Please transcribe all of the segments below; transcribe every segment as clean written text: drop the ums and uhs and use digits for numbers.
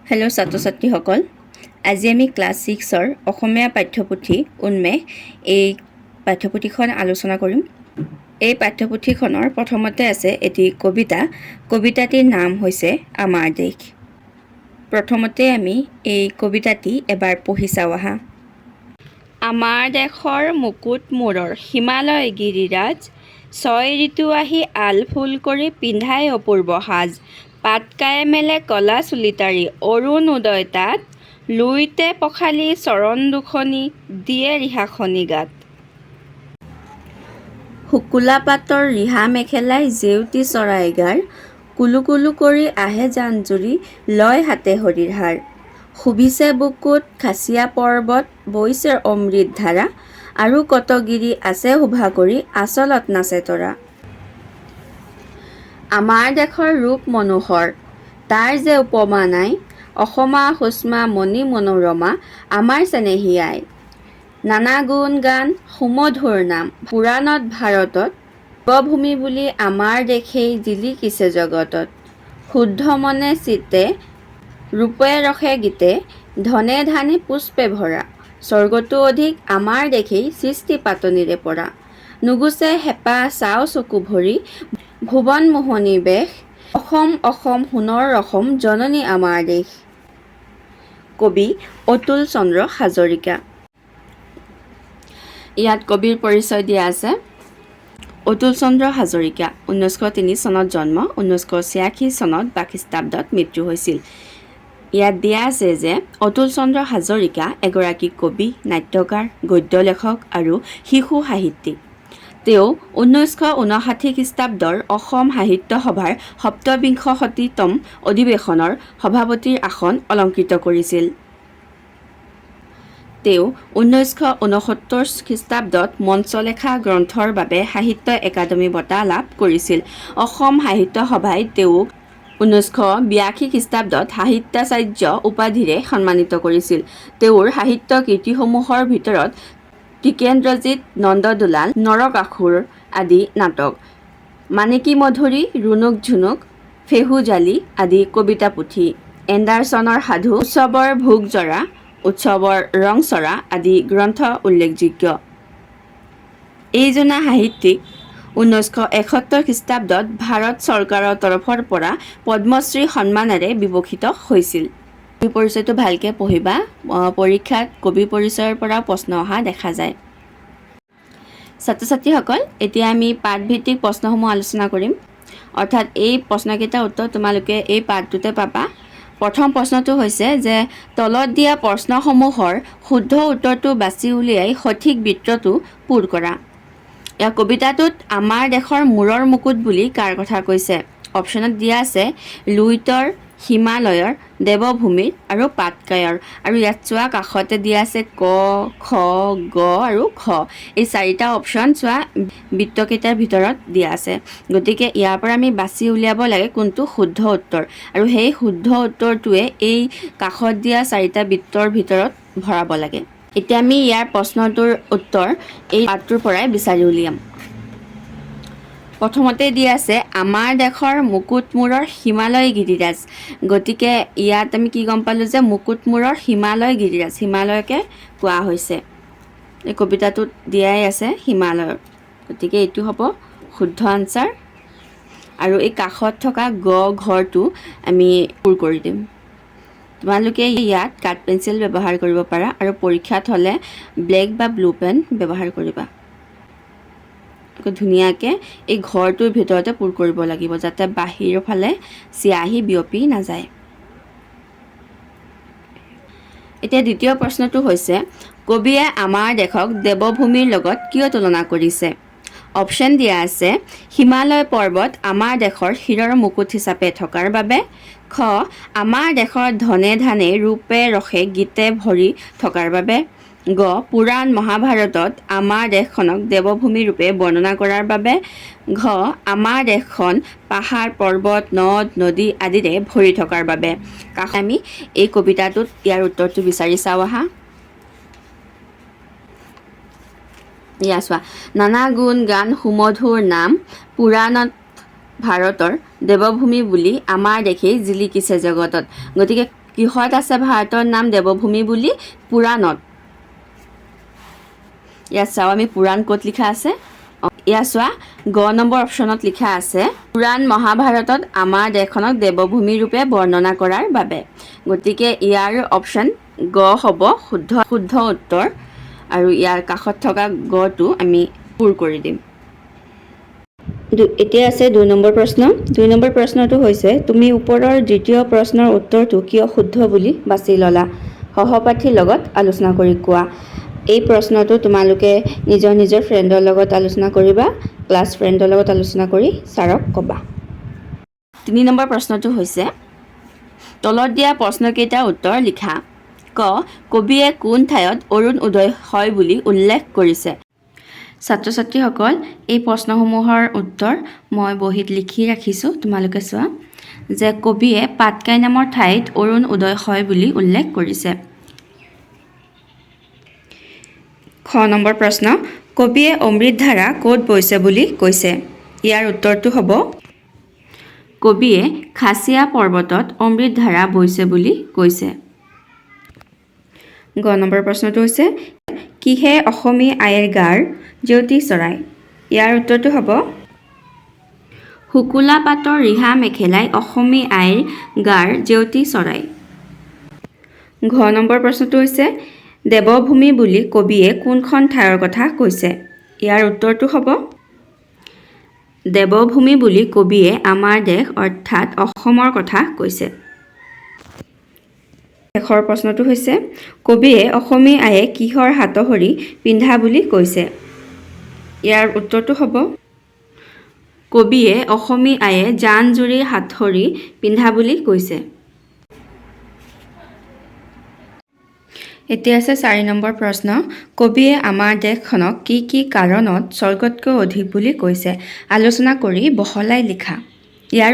Hello' ছাত্ৰ ছাত্ৰীসকল, আজি আমি ক্লাছ 6ৰ অসমীয়া পাঠ্যপুথি উন্মেষ এই পাঠ্যপুথিখন আলোচনা কৰিম। এই পাঠ্যপুথিখনৰ প্ৰথমতে আছে এটি কবিতা। কবিতাটিৰ নাম হৈছে আমাৰ দেশ। প্ৰথমতে আমি এই কবিতাটি এবাৰ পঢ়ি চাওঁ আহা। আমাৰ দেশৰ মুকুট মূৰৰ হিমালয় গিৰিৰাজ, ছয় ঋতু আহি আল ফুল কৰি পিন্ধাই অপূৰ্ব সাজ। পাতকায়ে মেলে কলা চুলিতাৰি অৰুণ উদয় তাত, লুইতে পখালি চৰণ দুখনি দিয়ে ৰিহাখনি গাত। শুকুলা পাতৰ ৰিহা মেখেলাই জেউতী চৰাই গাৰ, কুলু কুলু কৰি আহে জান-জুৰি লয় হাতে হৰিৰ হাৰ। শুভিছে বুকুত খাচীয়া পৰ্বত বৈছে অমৃত ধাৰা, আৰু কত গিৰি আছে শোভা কৰি আচলত নাচে তৰা। আমাৰ দেশৰ ৰূপ মনোহৰ তাৰ যে উপমা নাই, অসমা সুষমা মণি মনোৰমা আমাৰ চেনেহী আই। নানা গুণ গান সুমধুৰ নাম পুৰাণত ভাৰতত, দেৱভূমি বুলি আমাৰ দেশেই জিলিকিছে জগতত। শুদ্ধ মনে চিতে ৰূপে ৰসে গীতে, ধনে ধানে পুষ্পে ভৰা, স্বৰ্গতো অধিক আমাৰ দেশেই সৃষ্টি পাতনিৰে পৰা। নুগুচে হেঁপাহ চাও চকু ভৰি ভুৱন মোহনী বেশ, অসম অসম সোণৰ ৰসম জননী আমাৰ দেশ। কবি অতুল চন্দ্ৰ হাজৰিকা। ইয়াত কবিৰ পৰিচয় দিয়া আছে। অতুল চন্দ্ৰ হাজৰিকা 1903 চনত জন্ম, 1986 চনত বা খ্ৰীষ্টাব্দত মৃত্যু হৈছিল। ইয়াত দিয়া আছে যে অতুল চন্দ্ৰ হাজৰিকা এগৰাকী কবি, নাট্যকাৰ, গদ্য লেখক আৰু শিশু সাহিত্যিক। তেওঁ 1959 খ্ৰীষ্টাব্দৰ অসম সাহিত্য সভাৰ সপ্তবিংশতিতম অধিৱেশনৰ সভাপতিৰ আসন অলংকৃত কৰিছিল। তেওঁ 1969 খ্ৰীষ্টাব্দত মঞ্চলেখা গ্ৰন্থৰ বাবে সাহিত্য একাডেমী বঁটা লাভ কৰিছিল। অসম সাহিত্য সভাই তেওঁক 1982 খ্ৰীষ্টাব্দত সাহিত্যাচাৰ্য উপাধিৰে সন্মানিত কৰিছিল। তেওঁৰ সাহিত্য কৃতিসমূহৰ ভিতৰত টিকেন্দ্ৰজিৎ, নন্দদোলাল, নৰকাসুৰ আদি নাটক, মানিকী মধুৰী, ৰুণুক ঝুনুক, ফেহু জালি আদি কবিতা পুথি, এণ্ডাৰছনৰ সাধু, উৎসৱৰ ভোগ জৰা, উৎসৱৰ ৰংচৰা আদি গ্ৰন্থ উল্লেখযোগ্য। এইজনা সাহিত্যিক 1971 খ্ৰীষ্টাব্দত ভাৰত চৰকাৰৰ তৰফৰ পৰা পদ্মশ্ৰী সন্মানেৰে বিভূষিত হৈছিল। কবি পৰিচয়টো ভালকৈ পঢ়িবা, পৰীক্ষাত কবি পৰিচয়ৰ পৰা প্ৰশ্ন অহা দেখা যায়। ছাত্ৰ ছাত্ৰীসকল, এতিয়া আমি পাঠভিত্তিক প্ৰশ্নসমূহ আলোচনা কৰিম। অৰ্থাৎ এই প্ৰশ্নকেইটাৰ উত্তৰ তোমালোকে এই পাঠটোতে পাবা। প্ৰথম প্ৰশ্নটো হৈছে যে তলত দিয়া প্ৰশ্নসমূহৰ শুদ্ধ উত্তৰটো বাছি উলিয়াই সঠিক বৃত্তটো পূৰ কৰা। ইয়াৰ কবিতাটোত আমাৰ দেশৰ মূৰৰ মুকুট বুলি কাৰ কথা কৈছে? অপশ্যনত দিয়া আছে লুইতৰ, হিমালয়ৰ, দেৱভূমিৰ আৰু পাটকায়ৰ। আৰু ইয়াত চোৱা কাষতে দিয়া আছে ক, খ, গ আৰু খ। এই চাৰিটা অপশ্যন চোৱা বৃত্তকেইটাৰ ভিতৰত দিয়া আছে। গতিকে ইয়াৰ পৰা আমি বাছি উলিয়াব লাগে কোনটো শুদ্ধ উত্তৰ, আৰু সেই শুদ্ধ উত্তৰটোৱে এই কাষত দিয়া চাৰিটা বৃত্তৰ ভিতৰত ভৰাব লাগে। এতিয়া আমি ইয়াৰ প্ৰশ্নটোৰ উত্তৰ এই পাঠটোৰ পৰাই বিচাৰি উলিয়াম। প্ৰথমতে দিয়া আছে আমাৰ দেশৰ মুকুটমূৰৰ হিমালয় গিৰিৰাজ। গতিকে ইয়াত আমি কি গম পালোঁ যে মুকুটমূৰৰ হিমালয় গিৰিৰাজ, হিমালয়কে কোৱা হৈছে। এই কবিতাটোত দিয়াই আছে হিমালয়ৰ, গতিকে এইটো হ'ব শুদ্ধ আনচাৰ। আৰু এই কাষত থকা গ ঘৰটো আমি পূৰ কৰি দিম। তোমালোকে ইয়াত কাঠ পেঞ্চিল ব্যৱহাৰ কৰিব পাৰা, আৰু পৰীক্ষাত হ'লে ব্লেক বা ব্লু পেন ব্যৱহাৰ কৰিবা। ধুনীয়াকৈ এই ঘৰটোৰ ভিতৰতে পূৰ কৰিব লাগিব, যাতে বাহিৰৰ ফালে চিয়াহী বিয়পি নাযায়। এতিয়া দ্বিতীয় প্ৰশ্নটো হৈছে কবিয়ে আমাৰ দেশক দেৱভূমিৰ লগত কিয় তুলনা কৰিছে? অপশ্যন দিয়া আছে হিমালয় পৰ্বত আমাৰ দেশৰ শিৰৰ মুকুট হিচাপে থকাৰ বাবে, খ আমাৰ দেশৰ ধনে ধানে ৰূপে ৰসে গীতে ভৰি থকাৰ বাবে, গ পুৰাণ মহাভাৰতত আমাৰ দেশখনক দেৱভূমি ৰূপে বৰ্ণনা কৰাৰ বাবে, ঘ আমাৰ দেশখন পাহাৰ পৰ্বত নদ নদী আদিৰে ভৰি থকাৰ বাবে। কাষ আমি এই কবিতাটোত ইয়াৰ উত্তৰটো বিচাৰি চাওঁ আহা। ইয়া চোৱা, নানা গুণ গান সুমধুৰ নাম পুৰাণত ভাৰতৰ দেৱভূমি বুলি আমাৰ দেশেই জিলিকিছে জগতত। গতিকে কিহত আছে ভাৰতৰ নাম দেৱভূমি বুলি? পুৰাণত। ইয়াত চাওঁ আমি পুৰাণ ক'ত লিখা আছে। ইয়াত চোৱা গ নম্বৰ অপশ্যনত লিখা আছে পুৰাণ মহাভাৰতত আমাৰ দেশখনক দেৱভূমি ৰূপে বৰ্ণনা কৰাৰ বাবে। গতিকে ইয়াৰ অপশ্যন গ হ'ব শুদ্ধ উত্তৰ, আৰু ইয়াৰ কাষত থকা গটো আমি পূৰ কৰি দিম। এতিয়া আছে ২ নম্বৰ প্ৰশ্ন। ২ নম্বৰ প্ৰশ্নটো হৈছে তুমি ওপৰৰ দ্বিতীয় প্ৰশ্নৰ উত্তৰটো কিয় শুদ্ধ বুলি বাছি ল'লা? সহপাঠীৰ লগত আলোচনা কৰি কোৱা। এই প্ৰশ্নটো তোমালোকে নিজৰ ফ্ৰেণ্ডৰ লগত আলোচনা কৰিবা, ক্লাছ ফ্ৰেণ্ডৰ লগত আলোচনা কৰি ছাৰক ক'বা। ৩ নম্বৰ প্ৰশ্নটো হৈছে তলত দিয়া প্ৰশ্নকেইটাৰ উত্তৰ লিখা। ক কবিয়ে কোন ঠাইত অৰুণ উদয় হয় বুলি উল্লেখ কৰিছে? ছাত্ৰ ছাত্ৰীসকল এই প্ৰশ্নসমূহৰ উত্তৰ মই বহীত লিখি ৰাখিছোঁ, তোমালোকে চোৱা যে কবিয়ে পাটকাই নামৰ ঠাইত অৰুণ উদয় হয় বুলি উল্লেখ কৰিছে। খ নম্বৰ প্ৰশ্ন কবিয়ে অমৃতধাৰা ক'ত বৈছে বুলি কৈছে? ইয়াৰ উত্তৰটো হ'ব কবিয়ে খাচীয়া পৰ্বতত অমৃতধাৰা বৈছে বুলি কৈছে। গ নম্বৰ প্ৰশ্নটো হৈছে কিহে অসমী আইৰ গাৰ জেউতি চৰাই? ইয়াৰ উত্তৰটো হ'ব শুকুলা পাতৰ ৰিহা মেখেলাই অসমী আইৰ গাৰ জেউতি চৰাই। ঘ নম্বৰ প্ৰশ্নটো হৈছে দেৱভূমি বুলি কবিয়ে কোনখন ঠাইৰ কথা কৈছে? ইয়াৰ উত্তৰটো হ'ব দেৱভূমি বুলি কবিয়ে আমাৰ দেশ অৰ্থাৎ অসমৰ কথা কৈছে। শেষৰ প্ৰশ্নটো হৈছে কবিয়ে অসমী আয়ে কিহৰ হাতসৰী পিন্ধা বুলি কৈছে? ইয়াৰ উত্তৰটো হ'ব কবিয়ে অসমী আয়ে জান-জুৰিৰ হাতসৰী পিন্ধা বুলি কৈছে। এতিয়া আছে ৪ নম্বৰ প্ৰশ্ন কবিয়ে আমাৰ দেশখনক কি কি কাৰণত স্বৰ্গতকৈ অধিক বুলি কৈছে? আলোচনা কৰি বহলাই লিখা। ইয়াৰ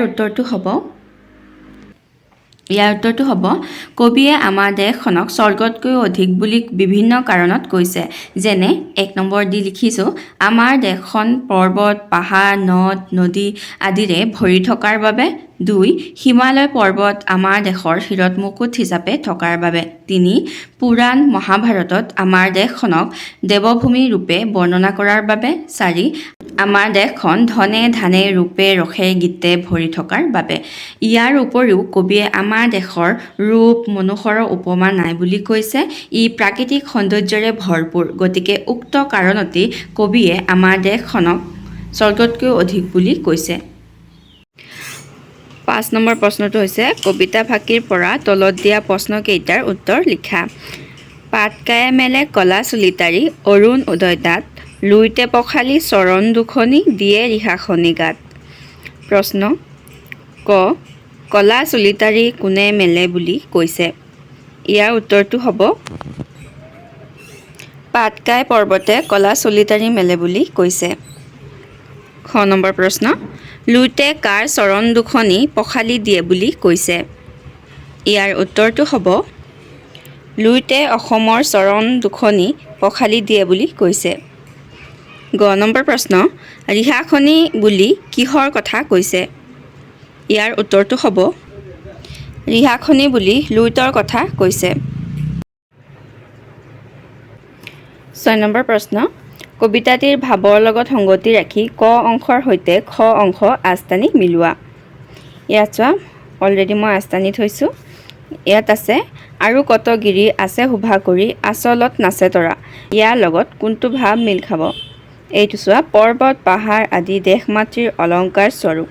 উত্তৰটো হ'ব কবিয়ে আমাৰ দেশখনক স্বৰ্গতকৈ অধিক বুলি বিভিন্ন কাৰণত কৈছে। যেনে ১ নম্বৰ দি লিখিছোঁ আমাৰ দেশখন পৰ্বত পাহাৰ নদ নদী আদিৰে ভৰি থকাৰ বাবে। ২ হিমালয় পৰ্বত আমাৰ দেশৰ শিৰত মুকুট হিচাপে থকাৰ বাবে। ৩ পুৰাণ মহাভাৰতত আমাৰ দেশখনক দেৱভূমি ৰূপে বৰ্ণনা কৰাৰ বাবে। ৪ আমাৰ দেশখন ধনে ধানে ৰূপে ৰসে গীতে ভৰি থকাৰ বাবে। ইয়াৰ উপৰিও কবিয়ে আমাৰ দেশৰ ৰূপ মনোহৰৰ উপমা নাই বুলি কৈছে। ই প্ৰাকৃতিক সৌন্দৰ্যৰে ভৰপূৰ। গতিকে উক্ত কাৰণতেই কবিয়ে আমাৰ দেশখনক স্বৰ্গতকৈ অধিক বুলি কৈছে। ৫ নম্বৰ প্ৰশ্নটো হৈছে কবিতা ফাঁকিৰ পৰা তলত দিয়া প্ৰশ্নকেইটাৰ উত্তৰ লিখা। পাটকায়ে মেলে কলা চুলি তাৰি অৰুণ উদয় তাত, লুইতে পখালি চৰণ দুখনি দিয়ে ৰিহাখনি গাত। প্ৰশ্ন ক কলা চুলি তাৰি কোনে মেলে বুলি কৈছে? ইয়াৰ উত্তৰটো হ'ব পাটকাই পৰ্বতে কলা চুলি তাৰি মেলে বুলি কৈছে। খ নম্বৰ প্ৰশ্ন লুইতে কাৰ চৰণ দুখনি পখালি দিয়ে বুলি কৈছে? ইয়াৰ উত্তৰটো হ'ব লুইতে অসমৰ চৰণ দুখনি পখালি দিয়ে বুলি কৈছে। গ নম্বৰ প্ৰশ্ন ৰিহাখনি বুলি কিহৰ কথা কৈছে? ইয়াৰ উত্তৰটো হ'ব ৰিহাখনি বুলি লুইতৰ কথা কৈছে। ৬ নম্বৰ প্ৰশ্ন কবিতাটিৰ ভাৱৰ লগত সংগতি ৰাখি ক অংশৰ সৈতে খ অংশ আঁচটানি মিলোৱা। ইয়াত চোৱা অলৰেডি মই আঁচটানি থৈছোঁ। ইয়াত আছে আৰু কত গিৰি আছে শোভা কৰি আচলত নাচে তৰা। ইয়াৰ লগত কোনটো ভাৱ মিল খাব? এইটো চোৱা পৰ্বত পাহাৰ আদি দেশ মাতৃৰ অলংকাৰ স্বৰূপ।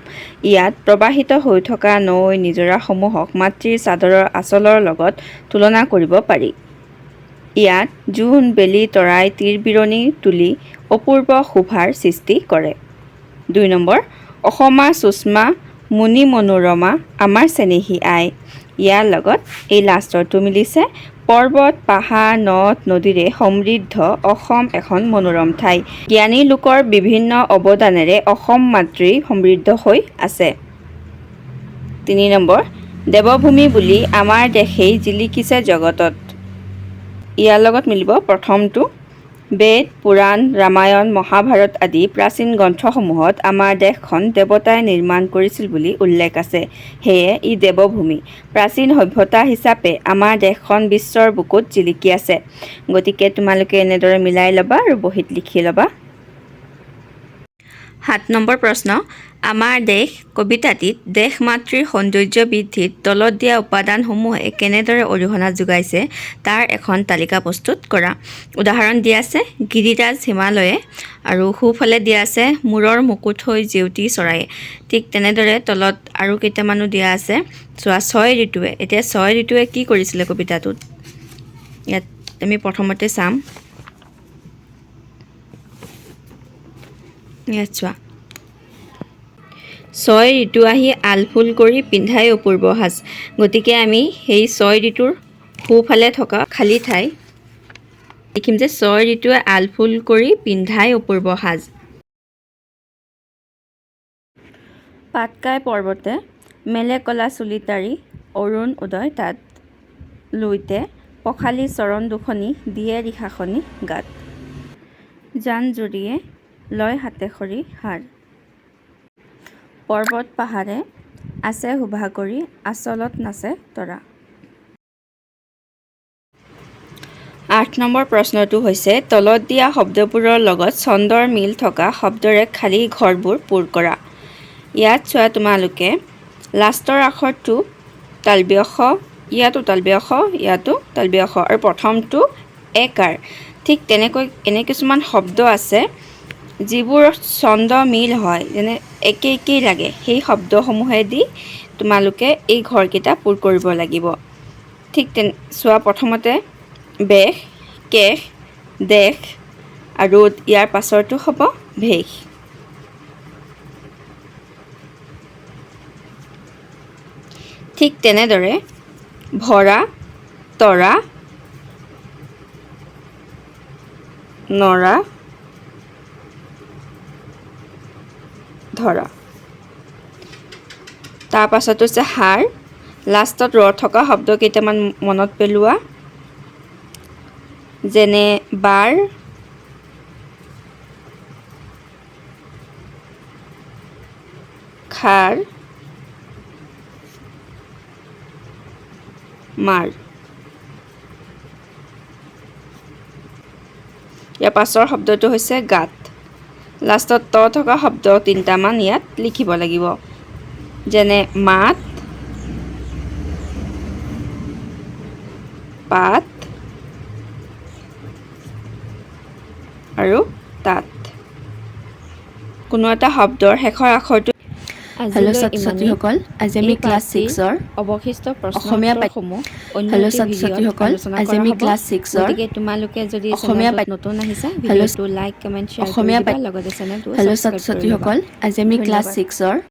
ইয়াত প্ৰবাহিত হৈ থকা নৈ নিজৰাসমূহক মাতৃৰ চাদৰৰ আঁচলৰ লগত তুলনা কৰিব পাৰি। ইয়াত জোন বেলি তৰাই তীৰ বিৰণি তুলি অপূৰ্ব শোভাৰ সৃষ্টি কৰে। ২ নম্বৰ অসমা সুষমা মুনি মনোৰমা আমাৰ চেনেহী আই। ইয়াৰ লগত এই লাষ্টৰটো মিলিছে পৰ্বত পাহাৰ নদ নদীৰে সমৃদ্ধ অসম এখন মনোৰম ঠাই। জ্ঞানী লোকৰ বিভিন্ন অৱদানেৰে অসম মাতৃ সমৃদ্ধ হৈ আছে। ৩ নম্বৰ দেৱভূমি বুলি আমাৰ দেশেই জিলিকিছে জগতত। ইয়াৰ লগত মিলিব প্ৰথমটো বেদ, পুৰাণ, ৰামায়ণ, মহাভাৰত আদি প্ৰাচীন গ্ৰন্থসমূহত আমাৰ দেশখন দেৱতাই নিৰ্মাণ কৰিছিল বুলি উল্লেখ আছে। সেয়ে ই দেৱভূমি। প্ৰাচীন সভ্যতা হিচাপে আমাৰ দেশখন বিশ্বৰ বুকুত জিলিকি আছে। গতিকে তোমালোকে এনেদৰে মিলাই ল'বা আৰু বহীত লিখি ল'বা। 7 নম্বৰ প্ৰশ্ন, আমাৰ দেশ কবিতাটিত দেশ মাতৃৰ সৌন্দৰ্য বৃদ্ধিত তলত দিয়া উপাদানসমূহে কেনেদৰে অৰিহণা যোগাইছে তাৰ এখন তালিকা প্ৰস্তুত কৰা। উদাহৰণ দিয়া আছে গিৰিৰাজ হিমালয়ে আৰু সোঁফালে দিয়া আছে মূৰৰ মুকুট হৈ জেউতী চৰায়ে। ঠিক তেনেদৰে তলত আৰু কেইটামানো দিয়া আছে। চোৱা 6 ঋতুৱে। এতিয়া 6 ঋতুৱে কি কৰিছিলে কবিতাটোত? ইয়াত আমি প্ৰথমতে চাম। ইয়াত চোৱা 6 ঋতু আহি আলফুল কৰি পিন্ধাই অপূৰ্ব সাজ। গতিকে আমি সেই 6 ঋতুৰ সোঁফালে থকা খালী ঠাই লিখিম যে 6 ঋতুৱে আলফুল কৰি পিন্ধাই অপূৰ্ব সাজ। পাটকাই পৰ্বতে মেলে কলা চুলি তাৰি অৰুণ উদয় তাত লুইতে পখালি চৰণ দুখনি দিয়ে ৰিহাখনি গাত জান জুৰিয়ে লয় হাতে খৰি হাৰ পৰ্বত পাহাৰে আছে শোভা কৰি আচলত নাচে তৰা। 8 নম্বৰ প্ৰশ্নটো হৈছে তলত দিয়া শব্দবোৰৰ লগত ছন্দৰ মিল থকা শব্দৰে খালী ঘৰবোৰ পূৰ কৰা। ইয়াত চোৱা তোমালোকে লাষ্টৰ আখৰটো তালব্য শ, ইয়াতো তালব্য শ, ইয়াতো তালব্য শ আৰু প্ৰথমটো একাৰ। ঠিক তেনেকৈ এনে কিছুমান শব্দ আছে যিবোৰ ছন্দ মিল হয়, যেনে একে একেই লাগে, সেই শব্দসমূহেদি তোমালোকে এই ঘৰকেইটা পূৰ কৰিব লাগিব। ঠিক চোৱা প্ৰথমতে বেশ, কেশ, দেশ আৰু ইয়াৰ পাছৰটো হ'ব ভেশ। ঠিক তেনেদৰে ভৰা, তৰা, নৰা, ধৰা। তাৰ পাছত হৈছে হাৰ, লাষ্টত ৰ থকা শব্দ কেইটামান মনত পেলোৱা, যেনে বাৰ, খাৰ, মাৰ। ইয়াৰ পাছৰ শব্দটো হৈছে গাত। লাষ্টত ত থকা শব্দ 3টামান ইয়াত লিখিব লাগিব, যেনে মাত, পাত আৰু তাত। কোনো এটা শব্দৰ শেষৰ আখৰটো হেল্ল' ছাত্ৰ-ছাত্ৰীসকল, আজি আমি ক্লাছ 6ৰ অৱশিষ্ট অসমীয়া প্ৰশ্নসমূহ হেল্ল' ছাত্ৰ-ছাত্ৰীসকল, আজি আমি ক্লাছ 6ৰ গতিকে তোমালোকে যদি অসমীয়া চেনেলটোত নতুন আহিছা হেল্ল' ভিডিঅ'টো লাইক, কমেণ্ট, শ্বেয়াৰ কৰি অসমীয়া দিবা, লগতে চেনেলটো হেল্ল' ছাবস্ক্ৰাইব কৰি ল'বা। ছাত্ৰ-ছাত্ৰীসকল, আজি আমি ক্লাছ ধন্যবাদ। 6ৰ